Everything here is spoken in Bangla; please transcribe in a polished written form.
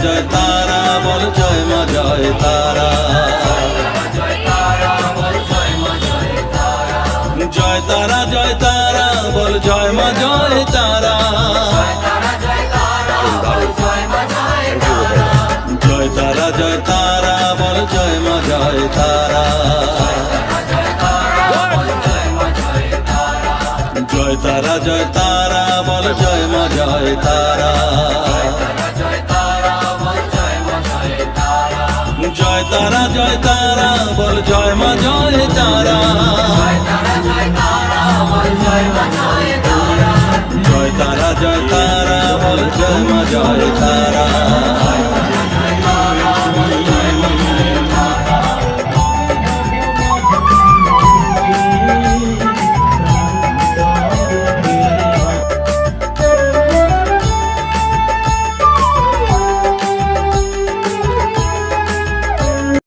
জয় তারা বল জয় মা জয় তারা। জয় তারা জয় তারা বল জয় মা জয় তারা। জয় তারা জয় তারা বল জয় মা জয় তারা। জয় তারা জয় তারা বল জয় মা জয় তারা। জয় তারা জয় তারা বল জয় মা জয় তারা। জয় তারা জয় তারা বল জয় মা জয় তারা।